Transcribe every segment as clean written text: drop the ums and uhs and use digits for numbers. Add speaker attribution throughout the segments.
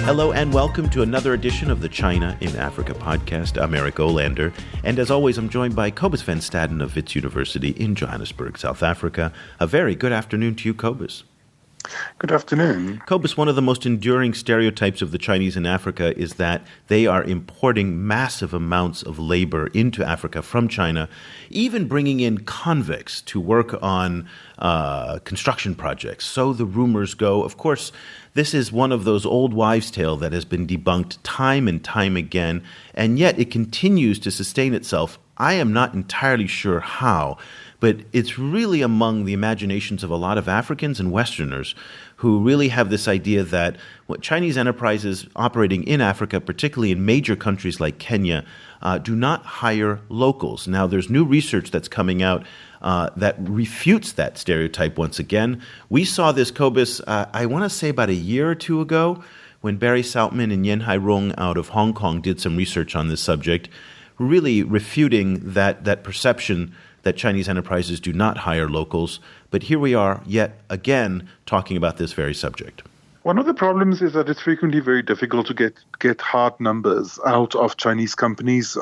Speaker 1: Hello and welcome to another edition of the China in Africa podcast. I'm Eric Olander, and as always, I'm joined by Cobus van Staden of Wits University in Johannesburg, South Africa. A very good afternoon to you, Cobus.
Speaker 2: Good afternoon.
Speaker 1: Cobus, one of the most enduring stereotypes of the Chinese in Africa is that they are importing massive amounts of labor into Africa from China, even bringing in convicts to work on construction projects. So the rumors go. Of course, this is one of those old wives' tale that has been debunked time and time again, and yet it continues to sustain itself. I am not entirely sure how, but it's really among the imaginations of a lot of Africans and Westerners who really have this idea that what Chinese enterprises operating in Africa, particularly in major countries like Kenya, do not hire locals. Now, there's new research that's coming out that refutes that stereotype once again. We saw this, Cobus, I want to say about a year or two ago, when Barry Saltman and Yen Hairong out of Hong Kong did some research on this subject, really refuting that perception that Chinese enterprises do not hire locals. But here we are yet again talking about this very subject.
Speaker 2: One of the problems is that it's frequently very difficult to get hard numbers out of Chinese companies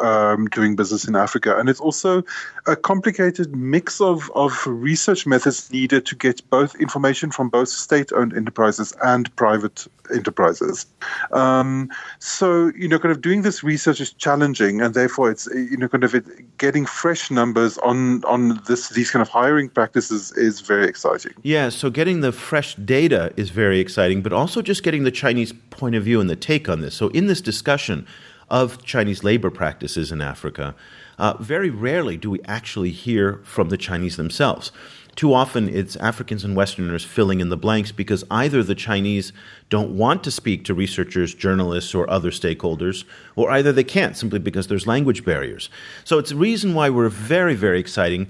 Speaker 2: doing business in Africa. And it's also a complicated mix of research methods needed to get both information from both state-owned enterprises and private enterprises. So, kind of doing this research is challenging, and therefore it's, getting fresh numbers on these kind of hiring practices is very exciting.
Speaker 1: Yeah, so getting the fresh data is very exciting, but also just getting the Chinese point of view and the take on this. So in this discussion of Chinese labor practices in Africa, very rarely do we actually hear from the Chinese themselves. Too often it's Africans and Westerners filling in the blanks because either the Chinese don't want to speak to researchers, journalists, or other stakeholders, or either they can't simply because there's language barriers. So it's a reason why we're very, very excited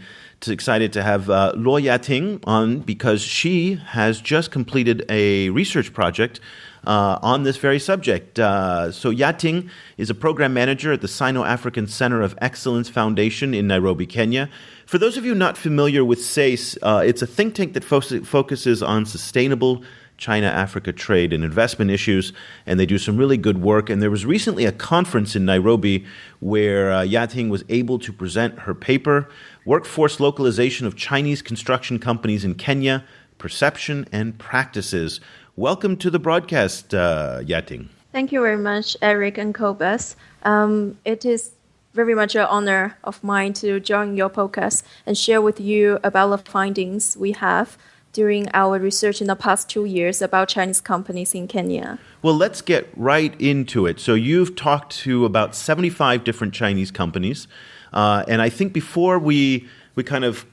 Speaker 1: to have Luo Yating on, because she has just completed a research project on this very subject. So Yating is a program manager at the Sino-African Center of Excellence Foundation in Nairobi, Kenya. For those of you not familiar with SACE, it's a think tank that focuses on sustainable China-Africa trade and investment issues, and they do some really good work. And there was recently a conference in Nairobi where Yating was able to present her paper, Workforce Localization of Chinese Construction Companies in Kenya, Perception and Practices. Welcome to the broadcast, Yating.
Speaker 3: Thank you very much, Eric and Cobus. It is very much an honor of mine to join your podcast and share with you about the findings we have during our research in the past 2 years about Chinese companies in Kenya.
Speaker 1: Well, let's get right into it. So you've talked to about 75 different Chinese companies, and I think before we kind of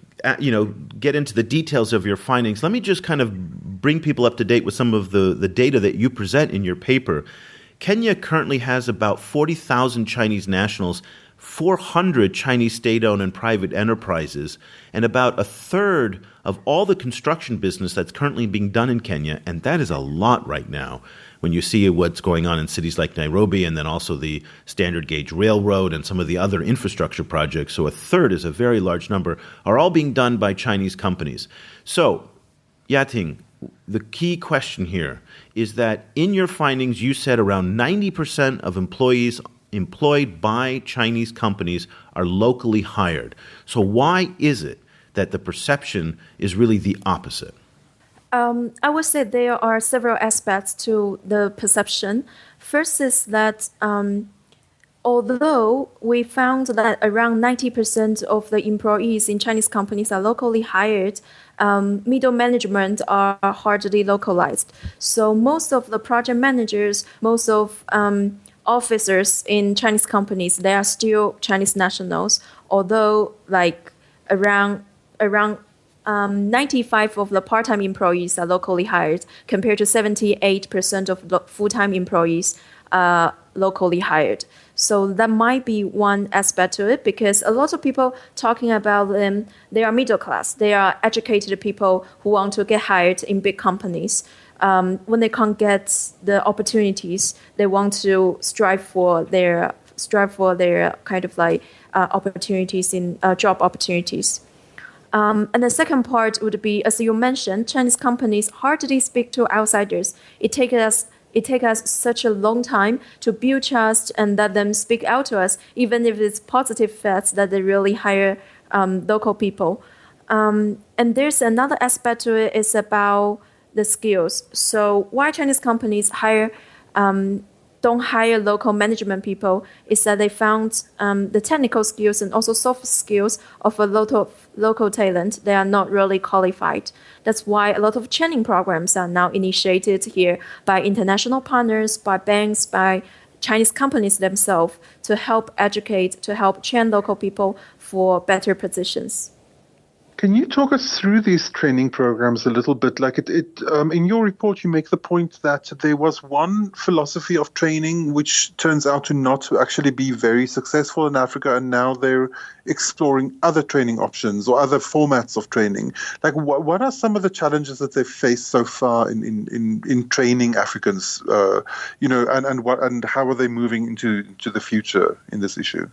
Speaker 1: get into the details of your findings, let me just kind of bring people up to date with some of the data that you present in your paper. Kenya currently has about 40,000 Chinese nationals, 400 Chinese state-owned and private enterprises, and about a third of all the construction business that's currently being done in Kenya, and that is a lot right now. When you see what's going on in cities like Nairobi and then also the standard gauge railroad and some of the other infrastructure projects, so a third is a very large number, are all being done by Chinese companies. So, Yating, the key question here is that in your findings you said around 90% of employees employed by Chinese companies are locally hired. So why is it that the perception is really the opposite?
Speaker 3: I would say there are several aspects to the perception. First is that although we found that around 90% of the employees in Chinese companies are locally hired, middle management are hardly localized. So most of the project managers, most of officers in Chinese companies, they are still Chinese nationals, although like around 95% of the part-time employees are locally hired compared to 78% of the full-time employees are locally hired. So that might be one aspect to it, because a lot of people talking about them, they are middle class. They are educated people who want to get hired in big companies. When they can't get the opportunities, they want to strive for their kind of like opportunities in job opportunities. And the second part would be, as you mentioned, Chinese companies hardly speak to outsiders. It takes us it takes us such a long time to build trust and let them speak out to us, even if it's positive facts that they really hire local people. And there's another aspect to it is about the skills. So why Chinese companies don't hire local management people is that they found the technical skills and also soft skills of a lot of local talent. They are not really qualified. That's why a lot of training programs are now initiated here by international partners, by banks, by Chinese companies themselves to help educate, to help train local people for better positions.
Speaker 2: Can you talk us through these training programs a little bit? Like in your report, you make the point that there was one philosophy of training which turns out to not actually be very successful in Africa, and now they're exploring other training options or other formats of training. Like, what are some of the challenges that they've faced so far in training Africans? And how are they moving into the future in this issue?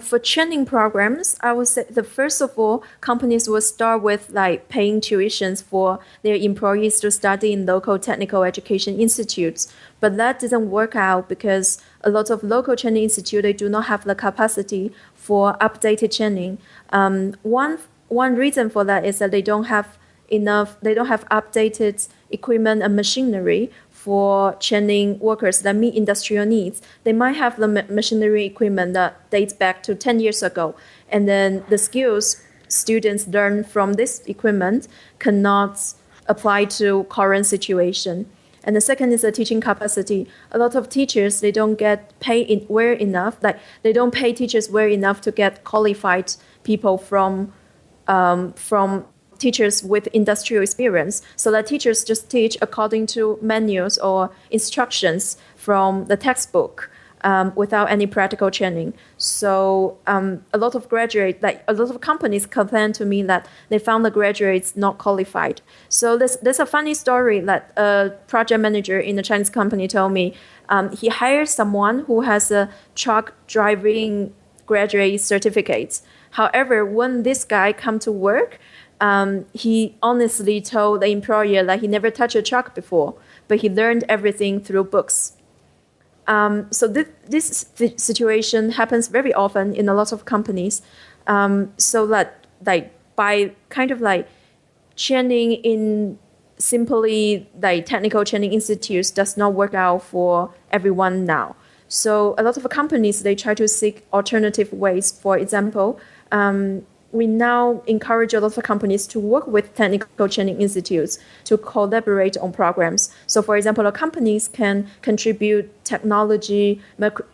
Speaker 3: For training programs, I would say first of all, companies will start with like paying tuitions for their employees to study in local technical education institutes. But that didn't work out because a lot of local training institutes, they do not have the capacity for updated training. One reason for that is that they don't have updated equipment and machinery for training workers that meet industrial needs. They might have the machinery equipment that dates back to 10 years ago, and then the skills students learn from this equipment cannot apply to current situation. And the second is the teaching capacity. A lot of teachers, they don't get paid well enough. Like they don't pay teachers well enough to get qualified people from teachers with industrial experience, so that teachers just teach according to manuals or instructions from the textbook without any practical training. So a lot of companies complain to me that they found the graduates not qualified. So there's a funny story that a project manager in a Chinese company told me. He hired someone who has a truck driving graduate certificate. However, when this guy come to work, he honestly told the employer that he never touched a truck before, but he learned everything through books. So this situation happens very often in a lot of companies. So that by kind of training in simply technical training institutes does not work out for everyone now. So a lot of companies, they try to seek alternative ways. For example, we now encourage a lot of companies to work with technical training institutes to collaborate on programs. So, for example, companies can contribute technology,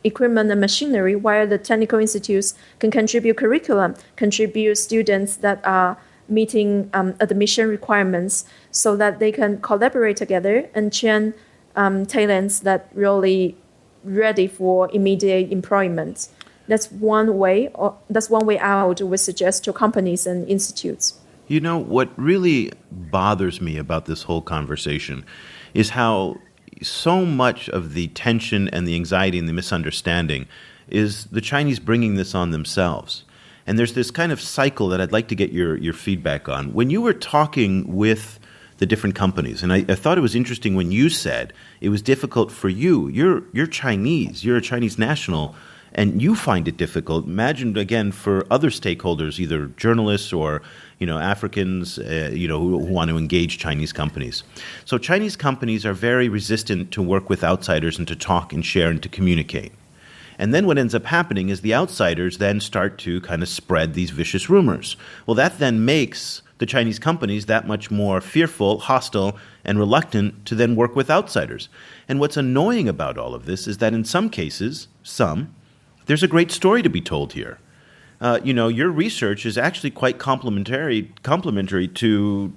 Speaker 3: equipment, and machinery, while the technical institutes can contribute curriculum, contribute students that are meeting admission requirements, so that they can collaborate together and train talents that really ready for immediate employment. That's one way out we suggest to companies and institutes.
Speaker 1: You know, what really bothers me about this whole conversation is how so much of the tension and the anxiety and the misunderstanding is the Chinese bringing this on themselves. And there's this kind of cycle that I'd like to get your feedback on. When you were talking with the different companies, and I thought it was interesting when you said it was difficult for you. You're Chinese. You're a Chinese national. And you find it difficult. Imagine, again, for other stakeholders, either journalists or, Africans, who want to engage Chinese companies. So Chinese companies are very resistant to work with outsiders and to talk and share and to communicate. And then what ends up happening is the outsiders then start to kind of spread these vicious rumors. Well, that then makes the Chinese companies that much more fearful, hostile, and reluctant to then work with outsiders. And what's annoying about all of this is that in some cases, there's a great story to be told here. Your research is actually quite complementary to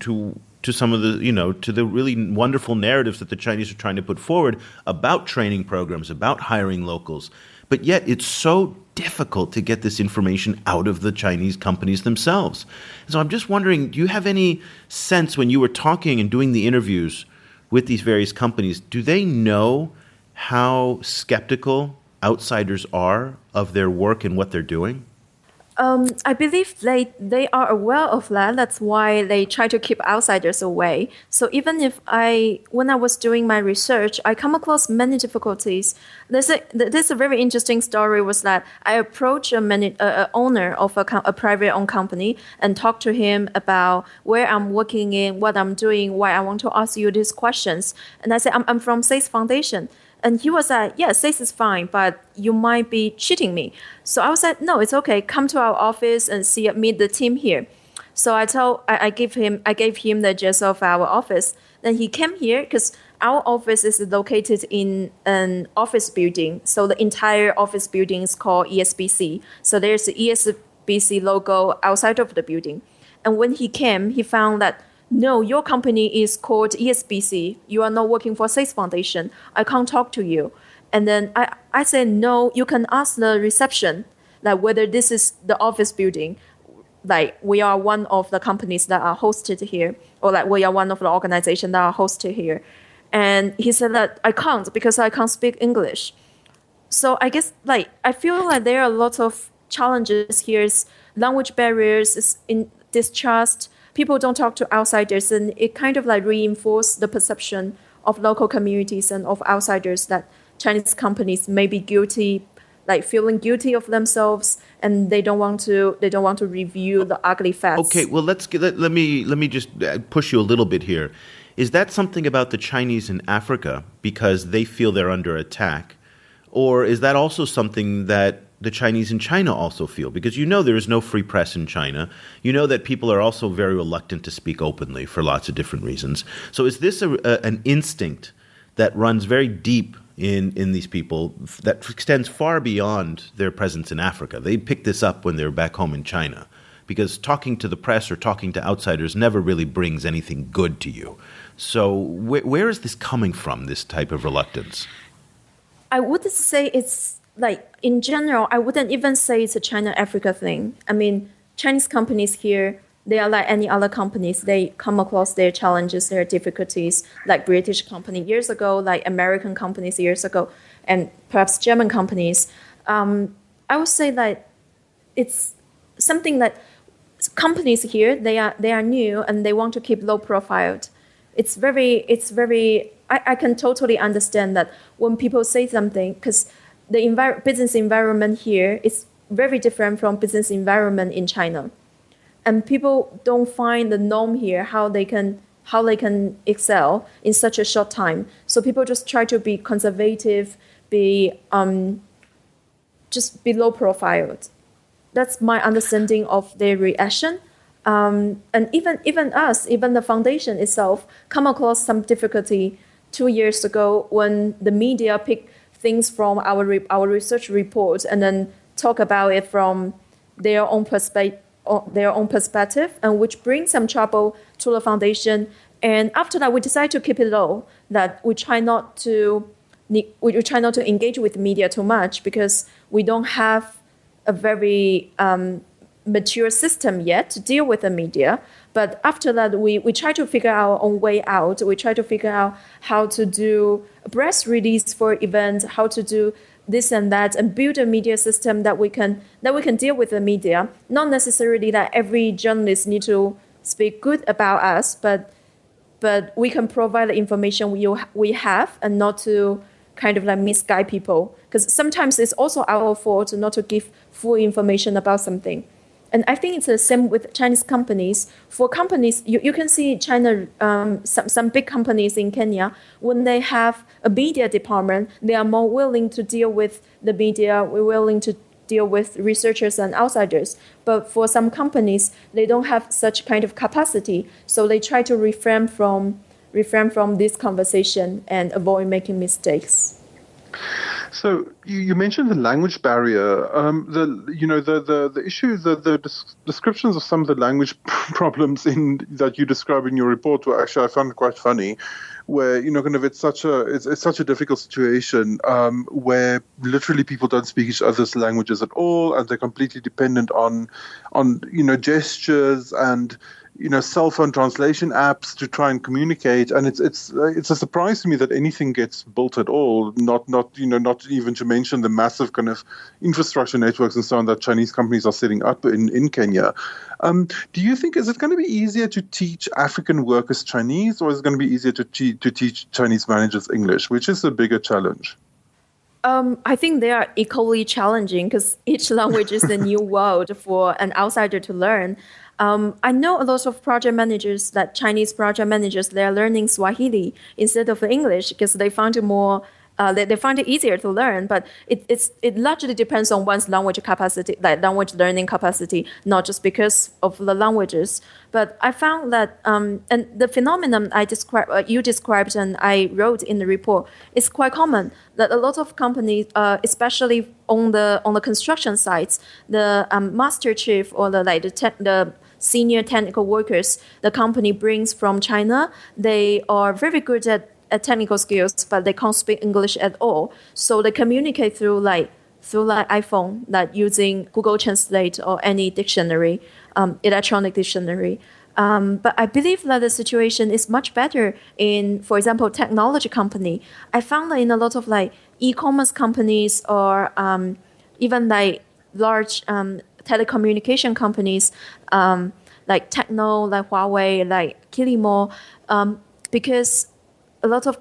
Speaker 1: some of the, to the really wonderful narratives that the Chinese are trying to put forward about training programs, about hiring locals. But yet it's so difficult to get this information out of the Chinese companies themselves. So I'm just wondering, do you have any sense when you were talking and doing the interviews with these various companies, do they know how skeptical outsiders are of their work and what they're doing?
Speaker 3: I believe they are aware of that. That's why they try to keep outsiders away. So even if when I was doing my research, I come across many difficulties. There's a very interesting story was that I approached a owner of a private owned company and talked to him about where I'm working in, what I'm doing, why I want to ask you these questions. And I said, I'm from SACE Foundation. And he was like, yeah, SACE is fine, but you might be cheating me. So I was like, no, it's okay. Come to our office and meet the team here. So I gave him the address of our office. Then he came here because our office is located in an office building. So the entire office building is called ESBC. So there's the ESBC logo outside of the building. And when he came, he found that, no, your company is called ESBC. You are not working for SACE Foundation. I can't talk to you. And then I said, no, you can ask the reception, like whether this is the office building. Like we are one of the companies that are hosted here, or like we are one of the organizations that are hosted here. And he said that I can't because I can't speak English. So I guess I feel like there are a lot of challenges here. Is language barriers, is in distrust. People don't talk to outsiders, and it kind of reinforces the perception of local communities and of outsiders that Chinese companies may be guilty, feeling guilty of themselves, and they don't want to review the ugly facts.
Speaker 1: Okay, well let me just push you a little bit here. Is that something about the Chinese in Africa because they feel they're under attack, or is that also something that the Chinese in China also feel? Because there is no free press in China. You know that people are also very reluctant to speak openly for lots of different reasons. So is this an instinct that runs very deep in these people that extends far beyond their presence in Africa? They pick this up when they're back home in China, because talking to the press or talking to outsiders never really brings anything good to you. So where is this coming from, this type of reluctance?
Speaker 3: I wouldn't say it's in general, I wouldn't even say it's a China-Africa thing. I mean, Chinese companies here, they are like any other companies. They come across their challenges, their difficulties, like British company years ago, like American companies years ago, and perhaps German companies. I would say that it's something that companies here, they are new and they want to keep low profiled. It's very. I can totally understand that when people say something, because the business environment here is very different from business environment in China, and people don't find the norm here how they can excel in such a short time. So people just try to be conservative, just be low profiled. That's my understanding of their reaction. And even us, even the foundation itself, come across some difficulty 2 years ago when the media picked things from our research report and then talk about it from their own perspective, and which brings some trouble to the foundation. And after that, we decided to keep it low. That we try not to engage with media too much because we don't have a very mature system yet to deal with the media. But after that, we try to figure our own way out. We try to figure out how to do a press release for events, how to do this and that, and build a media system that we can deal with the media. Not necessarily that every journalist need to speak good about us, but we can provide the information we have, and not to kind of misguide people. Because sometimes it's also our fault not to give full information about something. And I think it's the same with Chinese companies. For companies, you can see China, some big companies in Kenya, when they have a media department, they are more willing to deal with the media, we're willing to deal with researchers and outsiders. But for some companies, they don't have such kind of capacity, so they try to refrain from this conversation and avoid making mistakes.
Speaker 2: So you mentioned the language barrier. The issue, the descriptions of some of the language problems that you describe in your report were actually, I found quite funny. Where it's such a difficult situation where literally people don't speak each other's languages at all, and they're completely dependent on gestures and cell phone translation apps to try and communicate. And it's a surprise to me that anything gets built at all. Not even to mention the massive kind of infrastructure networks and so on that Chinese companies are setting up in Kenya. Do you think, is it going to be easier to teach African workers Chinese, or is it going to be easier to teach Chinese managers English? Which is the bigger challenge?
Speaker 3: I think they are equally challenging because each language is a new world for an outsider to learn. I know a lot of project managers, that Chinese project managers, they are learning Swahili instead of English because they find it more. They find it easier to learn, but it largely depends on one's language capacity, like language learning capacity, not just because of the languages. But I found that, and the phenomenon you described and I wrote in the report, is quite common. That a lot of companies, especially on the construction sites, the master chief or the senior technical workers the company brings from China, they are very good at technical skills, but they can't speak English at all. So they communicate through iPhone, like using Google Translate or any dictionary, electronic dictionary. But I believe that the situation is much better in, for example, technology company. I found that in a lot of e-commerce companies or even large telecommunication companies, like Techno, like Huawei, like Kilimo, because a lot of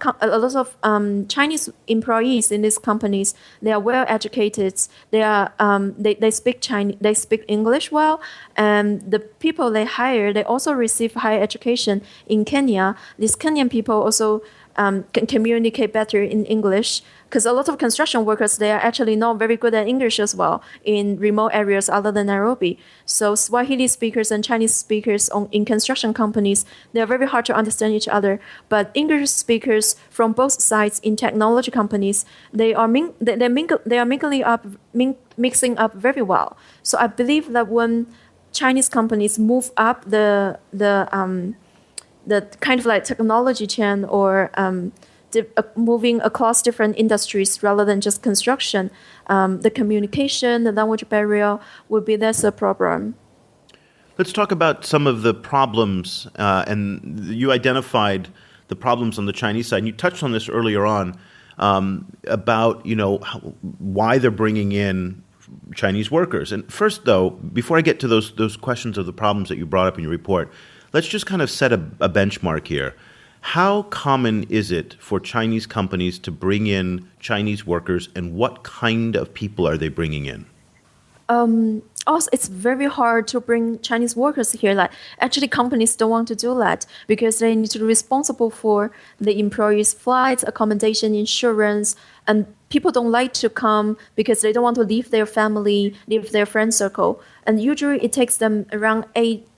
Speaker 3: Chinese employees in these companies, they are well educated. They speak Chinese, they speak English well, and the people they hire, they also receive higher education in Kenya. These Kenyan people also can communicate better in English, because a lot of construction workers, they are actually not very good at English as well in remote areas other than Nairobi. So Swahili speakers and Chinese speakers in construction companies, they are very hard to understand each other. But English speakers from both sides in technology companies, they are mixing up very well. So I believe that when Chinese companies move up the kind of technology chain or moving across different industries rather than just construction, the communication, the language barrier would be less a problem.
Speaker 1: Let's talk about some of the problems, and you identified the problems on the Chinese side. And you touched on this earlier on about why they're bringing in Chinese workers. And first, though, before I get to those questions of the problems that you brought up in your report, let's just kind of set a benchmark here. How common is it for Chinese companies to bring in Chinese workers, and what kind of people are they bringing in?
Speaker 3: Also, it's very hard to bring Chinese workers here. Actually, companies don't want to do that because they need to be responsible for the employees' flights, accommodation, insurance, and people don't like to come because they don't want to leave their family, leave their friend circle. And usually, it takes them around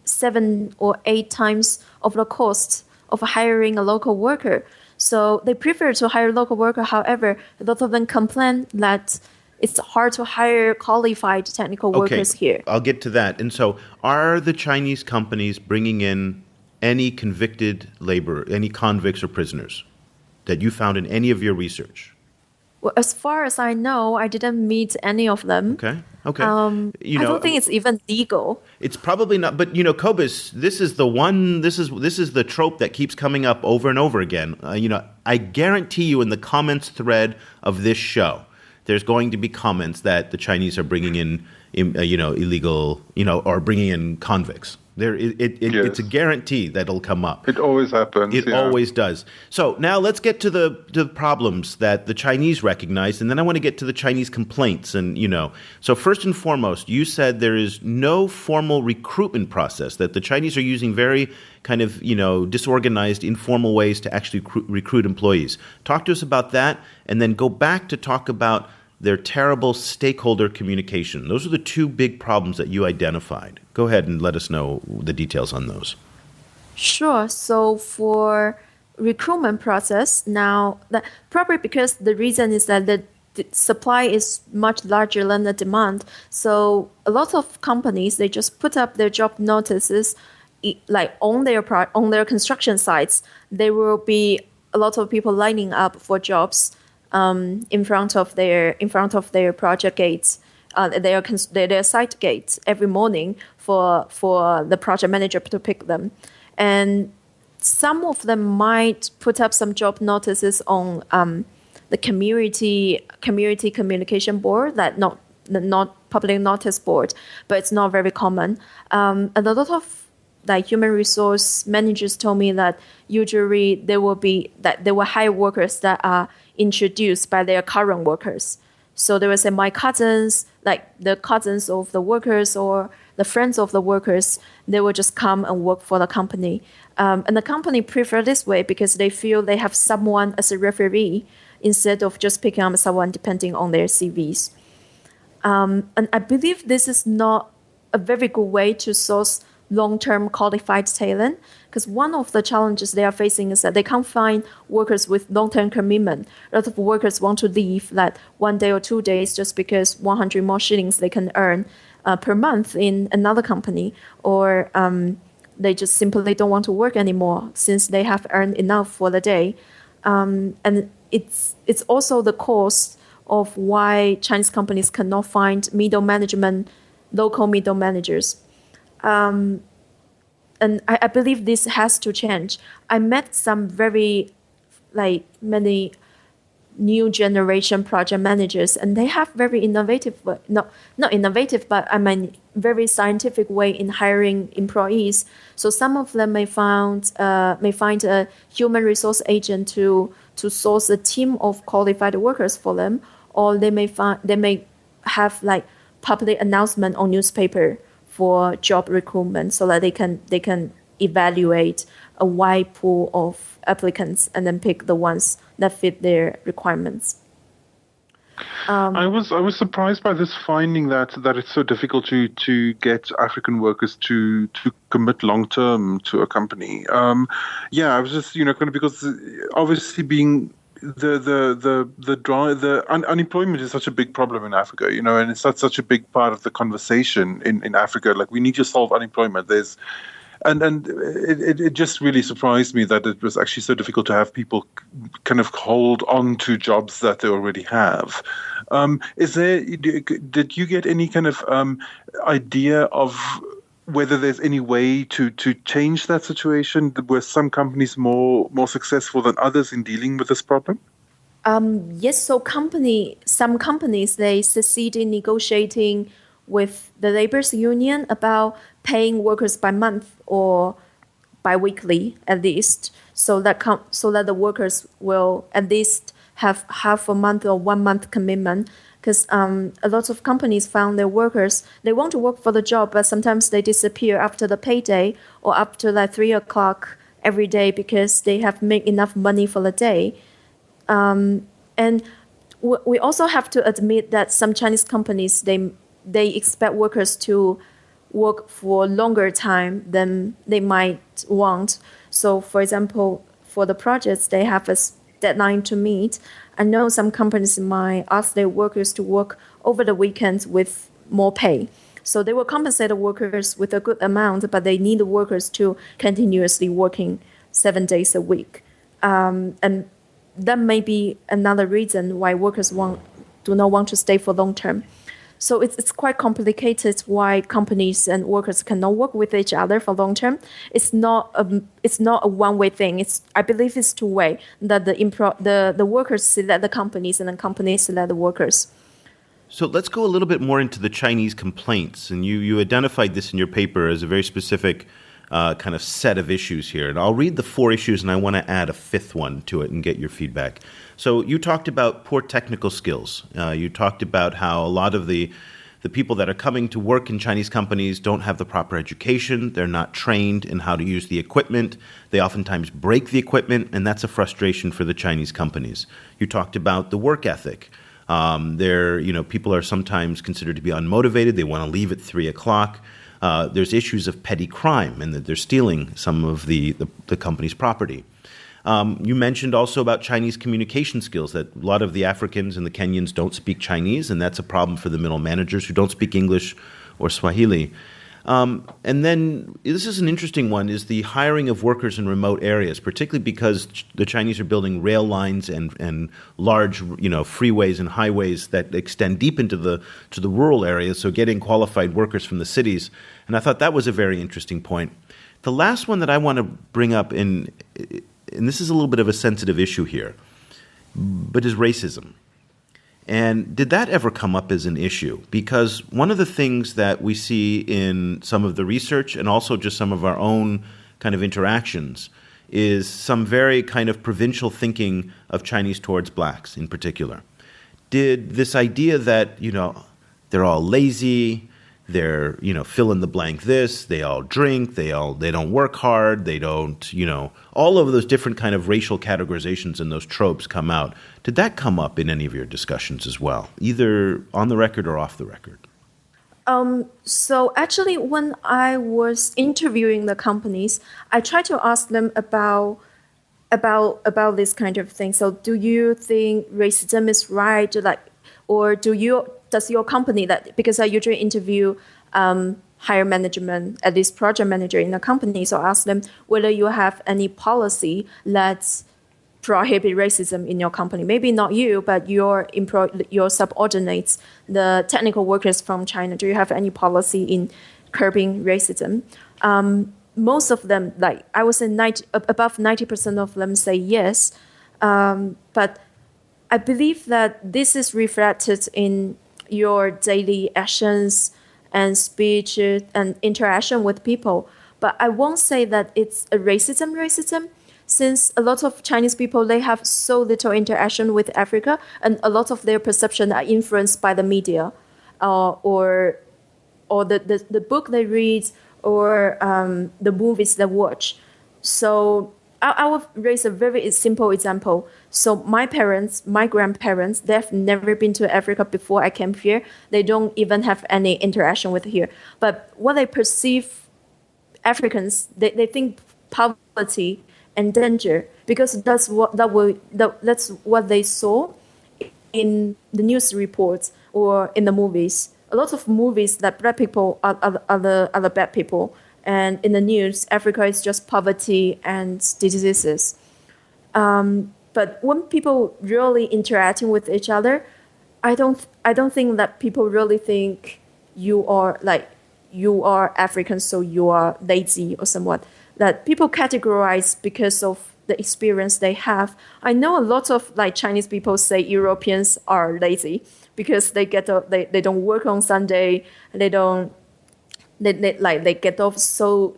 Speaker 3: 7 or 8 times of the cost of hiring a local worker. So they prefer to hire a local worker. However, a lot of them complain that it's hard to hire qualified technical workers here.
Speaker 1: I'll get to that. And so are the Chinese companies bringing in any convicted labor, any convicts or prisoners that you found in any of your research?
Speaker 3: Well, as far as I know, I didn't meet any of them.
Speaker 1: Okay.
Speaker 3: I don't think it's even legal.
Speaker 1: It's probably not. But Cobus, this is the trope that keeps coming up over and over again. I guarantee you, in the comments thread of this show, there's going to be comments that the Chinese are bringing in illegal, or bringing in convicts. Yes. It's a guarantee that it'll come up.
Speaker 2: It always happens.
Speaker 1: It always does. So now let's get to the problems that the Chinese recognize, and then I want to get to the Chinese complaints. And so first and foremost, you said there is no formal recruitment process, that the Chinese are using very kind of disorganized, informal ways to actually recruit employees. Talk to us about that, and then go back to talk about their terrible stakeholder communication. Those are the 2 big problems that you identified. Go ahead and let us know the details on those.
Speaker 3: Sure. So for recruitment process, now, probably because the reason is that the supply is much larger than the demand. So a lot of companies, they just put up their job notices on their construction sites. There will be a lot of people lining up for jobs in front of their project gates. They're site gates every morning for the project manager to pick them, and some of them might put up some job notices on the community communication board, that not public notice board, but it's not very common. And a lot of human resource managers told me that usually they will hire workers that are introduced by their current workers. So they will say, my cousins, like the cousins of the workers or the friends of the workers, they will just come and work for the company. And the company prefer this way because they feel they have someone as a referee instead of just picking up someone depending on their CVs. And I believe this is not a very good way to source long-term qualified talent, because one of the challenges they are facing is that they can't find workers with long-term commitment. A lot of workers want to leave like 1 day or 2 days just because 100 more shillings they can earn per month in another company, or they just simply don't want to work anymore since they have earned enough for the day. And it's also the cause of why Chinese companies cannot find local middle managers. And I believe this has to change. I met some very many new generation project managers, and they have very innovative, not innovative, but I mean very scientific way in hiring employees. So some of them may find a human resource agent to source a team of qualified workers for them, or they may have like public announcement on newspaper for job recruitment, so that they can evaluate a wide pool of applicants and then pick the ones that fit their requirements.
Speaker 2: I was surprised by this finding that it's so difficult to get African workers to commit long term to a company. I was just kind of, because obviously being unemployment is such a big problem in Africa, and it's such a big part of the conversation in Africa. Like, we need to solve unemployment. And it just really surprised me that it was actually so difficult to have people kind of hold on to jobs that they already have. Did you get any kind of idea of whether there's any way to change that situation? Were some companies more successful than others in dealing with this problem?
Speaker 3: Yes, so some companies, they succeed in negotiating with the labor's union about paying workers by month or bi-weekly at least, so that the workers will at least have half a month or 1 month commitment. Because a lot of companies found their workers, they want to work for the job, but sometimes they disappear after the payday or after like 3 o'clock every day because they have made enough money for the day. And we also have to admit that some Chinese companies, they expect workers to work for longer time than they might want. So, for example, for the projects, they have a deadline to meet. I know some companies might ask their workers to work over the weekends with more pay. So they will compensate the workers with a good amount, but they need the workers to continuously working 7 days a week. And that may be another reason why workers do not want to stay for long term. So it's quite complicated why companies and workers cannot work with each other for long term. It's not a one-way thing. I believe it's two-way, that the workers select the companies and the companies select the workers.
Speaker 1: So let's go a little bit more into the Chinese complaints. And you identified this in your paper as a very specific kind of set of issues here. And I'll read the 4 issues, and I want to add a 5th one to it and get your feedback. So you talked about poor technical skills. You talked about how a lot of the people that are coming to work in Chinese companies don't have the proper education. They're not trained in how to use the equipment. They oftentimes break the equipment, and that's a frustration for the Chinese companies. You talked about the work ethic. People are sometimes considered to be unmotivated. They want to leave at 3 o'clock. There's issues of petty crime, and that they're stealing some of the company's property. You mentioned also about Chinese communication skills, that a lot of the Africans and the Kenyans don't speak Chinese, and that's a problem for the middle managers who don't speak English or Swahili. And then this is an interesting one, is the hiring of workers in remote areas, particularly because the Chinese are building rail lines and large, freeways and highways that extend deep into the rural areas, so getting qualified workers from the cities. And I thought that was a very interesting point. The last one that I want to bring up, and this is a little bit of a sensitive issue here, but is racism. And did that ever come up as an issue? Because one of the things that we see in some of the research and also just some of our own kind of interactions is some very kind of provincial thinking of Chinese towards blacks in particular. Did this idea that, they're all lazy, they're, fill in the blank this, they all drink, they don't work hard, they don't, all of those different kind of racial categorizations and those tropes come out. Did that come up in any of your discussions as well, either on the record or off the record?
Speaker 3: So actually, when I was interviewing the companies, I tried to ask them about this kind of thing. So, do you think racism is right? Or does your company because I usually interview higher management, at least project manager in a company, so I ask them whether you have any policy that prohibit racism in your company. Maybe not you, but your subordinates, the technical workers from China. Do you have any policy in curbing racism? Most of them, I would say above 90% of them say yes. But I believe that this is reflected in your daily actions and speech and interaction with people. But I won't say that it's a racism, since a lot of Chinese people, they have so little interaction with Africa, and a lot of their perception are influenced by the media or the book they read or the movies they watch. So I will raise a very simple example. So my grandparents, they've never been to Africa before I came here. They don't even have any interaction with here. But what they perceive Africans, they think poverty and danger, because that's what they saw in the news reports or in the movies. A lot of movies that black people are the bad people. And in the news, Africa is just poverty and diseases. But when people really interacting with each other, I don't think that people really think you are African, so you are lazy or somewhat. That people categorize because of the experience they have. I know a lot of Chinese people say Europeans are lazy because they don't work on Sunday. They get off so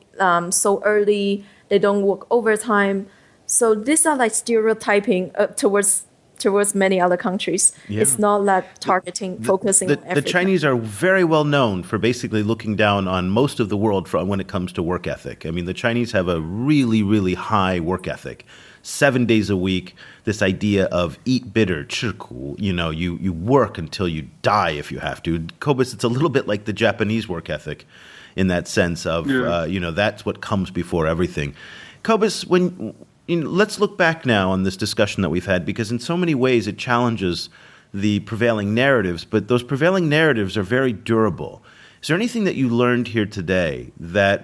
Speaker 3: early. They don't work overtime. So these are stereotyping towards many other countries. Yeah. It's not focusing on Africa.
Speaker 1: The Chinese are very well known for basically looking down on most of the world when it comes to work ethic. I mean, the Chinese have a really, really high work ethic. 7 days a week, this idea of eat bitter, 吃苦, you work until you die if you have to. Cobus, it's a little bit like the Japanese work ethic in that sense of, that's what comes before everything. Cobus, let's look back now on this discussion that we've had, because in so many ways it challenges the prevailing narratives, but those prevailing narratives are very durable. Is there anything that you learned here today that,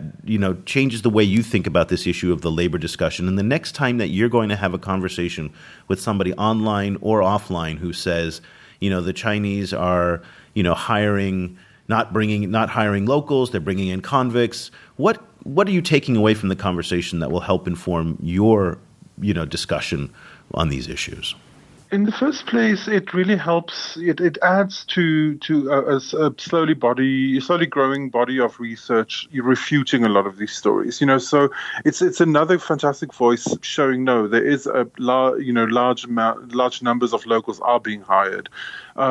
Speaker 1: changes the way you think about this issue of the labor discussion? And the next time that you're going to have a conversation with somebody online or offline who says, the Chinese are, hiring, not hiring locals, they're bringing in convicts, what are you taking away from the conversation that will help inform your, discussion on these issues?
Speaker 2: In the first place, it really helps. It adds to a slowly growing body of research refuting a lot of these stories. So it's another fantastic voice showing there is a large numbers of locals are being hired. There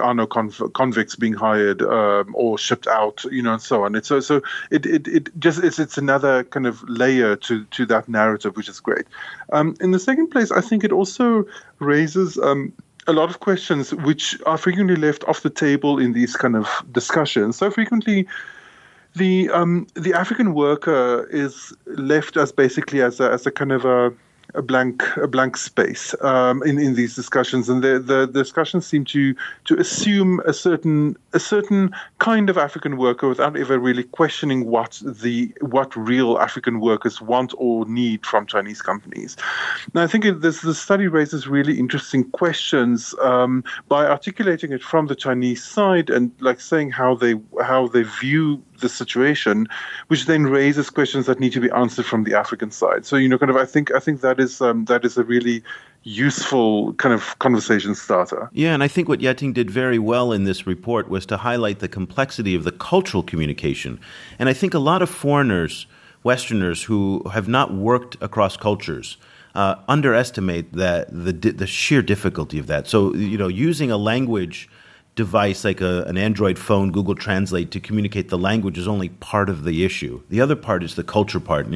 Speaker 2: are no convicts being hired or shipped out. And so on. It's it's another kind of layer to that narrative, which is great. In the second place, I think it also raises a lot of questions which are frequently left off the table in these kind of discussions. So frequently, the African worker is left as basically as a kind of blank space in these discussions, and the discussions seem to assume a certain kind of African worker without ever really questioning what real African workers want or need from Chinese companies. Now, I think the study raises really interesting questions by articulating it from the Chinese side and like saying how they view the situation, which then raises questions that need to be answered from the African side. So, I think that is a really useful kind of conversation starter.
Speaker 1: Yeah, and I think what Yating did very well in this report was to highlight the complexity of the cultural communication. And I think a lot of foreigners, Westerners who have not worked across cultures, underestimate the sheer difficulty of that. So, using a language device like an Android phone, Google Translate, to communicate the language is only part of the issue. The other part is the culture part.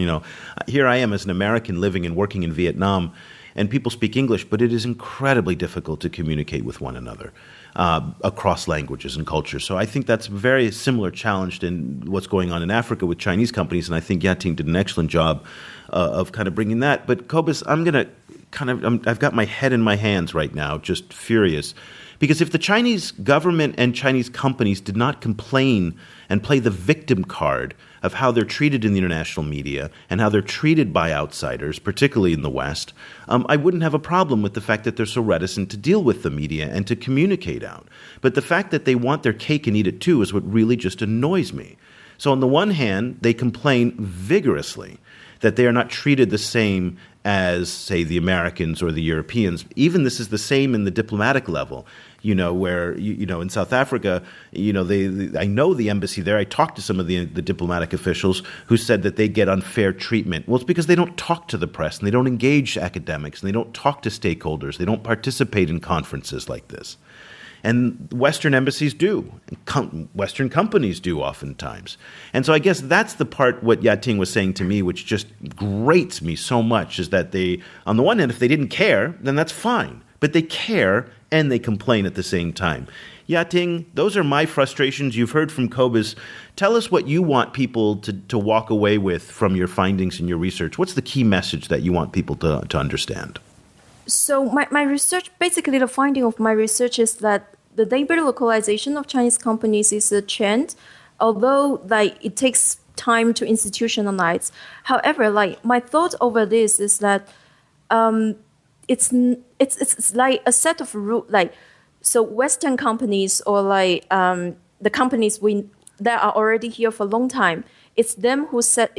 Speaker 1: Here I am as an American living and working in Vietnam, and people speak English, but it is incredibly difficult to communicate with one another across languages and cultures. So I think that's a very similar challenge in what's going on in Africa with Chinese companies, and I think Yating did an excellent job of kind of bringing that. But Cobus, I've got my head in my hands right now, just furious. Because if the Chinese government and Chinese companies did not complain and play the victim card of how they're treated in the international media and how they're treated by outsiders, particularly in the West, I wouldn't have a problem with the fact that they're so reticent to deal with the media and to communicate out. But the fact that they want their cake and eat it too is what really just annoys me. So on the one hand, they complain vigorously that they are not treated the same as, say, the Americans or the Europeans. Even this is the same in the diplomatic level, where, in South Africa, I know the embassy there. I talked to some of the diplomatic officials who said that they get unfair treatment. Well, it's because they don't talk to the press and they don't engage academics and they don't talk to stakeholders. They don't participate in conferences like this. And Western embassies do. Western companies do oftentimes. And so I guess that's the part what Yating was saying to me, which just grates me so much, is that they, on the one hand, if they didn't care, then that's fine. But they care and they complain at the same time. Yating, those are my frustrations. You've heard from Cobus. Tell us what you want people to walk away with from your findings and your research. What's the key message that you want people to understand?
Speaker 3: So my research, basically the finding of my research is that the labor localization of Chinese companies is a trend, although it takes time to institutionalize. However, my thought over this is that it's like a set of rules, so Western companies or the companies that are already here for a long time. It's they who set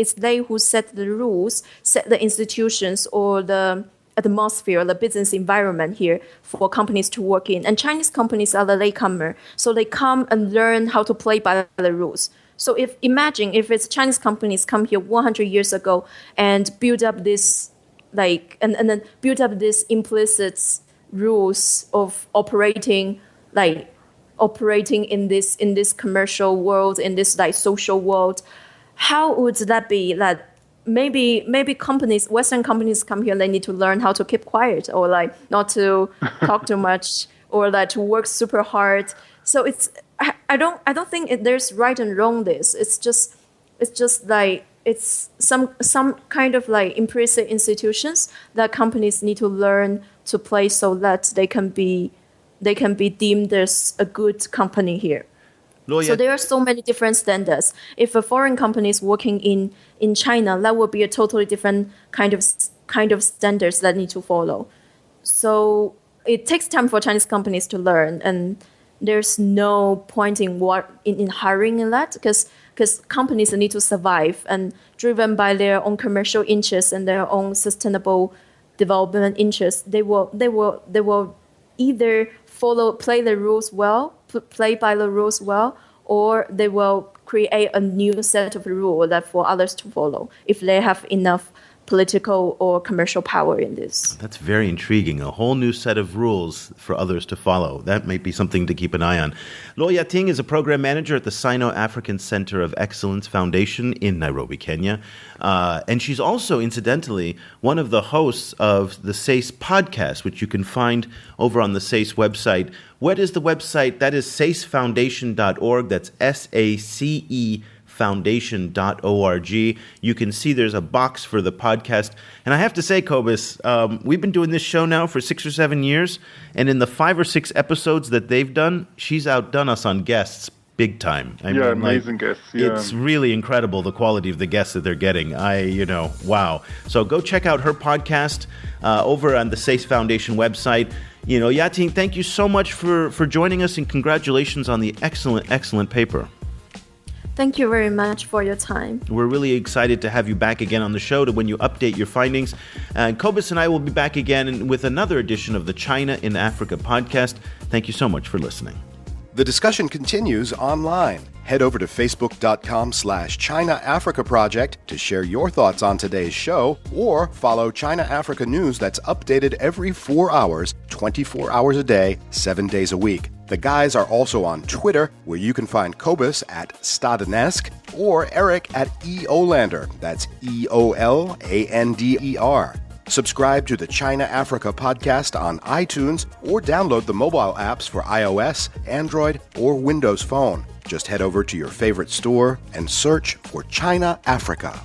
Speaker 3: the rules, set the institutions or the atmosphere, the business environment here for companies to work in. And Chinese companies are the latecomer, so they come and learn how to play by the rules. So imagine if it's Chinese companies come here 100 years ago and build up this and then build up this implicit rules of operating in this commercial world, in this social world. How would that be? That maybe companies, Western companies come here, they need to learn how to keep quiet or not to talk too much or to work super hard. So I don't think there's right and wrong. It's just it's some kind of implicit institutions that companies need to learn to play so that they can be deemed as a good company here. So there are so many different standards. If a foreign company is working in China, that would be a totally different kind of standards that need to follow. So it takes time for Chinese companies to learn, and there's no point in hiring in that because companies need to survive, and driven by their own commercial interests and their own sustainable development interests, they will either play the rules well, play by the rules well, or they will create a new set of rules that for others to follow if they have enough political or commercial power in this.
Speaker 1: That's very intriguing. A whole new set of rules for others to follow. That might be something to keep an eye on. Lo Yating is a program manager at the Sino-African Center of Excellence Foundation in Nairobi, Kenya. And she's also, incidentally, one of the hosts of the SACE podcast, which you can find over on the SACE website. What is the website? That is sacefoundation.org. That's SACE sacefoundation.org. You can see there's a box for the podcast. And I have to say, Cobus, we've been doing this show now for 6 or 7 years, and in the 5 or 6 episodes that they've done, she's outdone us on guests big time. I mean,
Speaker 2: amazing guests. Yeah.
Speaker 1: It's really incredible, the quality of the guests that they're getting. Wow. So go check out her podcast over on the SACE Foundation website. Yating, thank you so much for joining us, and congratulations on the excellent paper.
Speaker 3: Thank you very much for your time.
Speaker 1: We're really excited to have you back again on the show when you update your findings. And Cobus and I will be back again with another edition of the China in Africa podcast. Thank you so much for listening.
Speaker 4: The discussion continues online. Head over to facebook.com/China Africa Project to share your thoughts on today's show, or follow China Africa News that's updated every 4 hours, 24 hours a day, 7 days a week. The guys are also on Twitter, where you can find Cobus at Stadanesk or Eric at Eolander. That's EOLANDER. Subscribe to the China Africa podcast on iTunes or download the mobile apps for iOS, Android, or Windows Phone. Just head over to your favorite store and search for China Africa.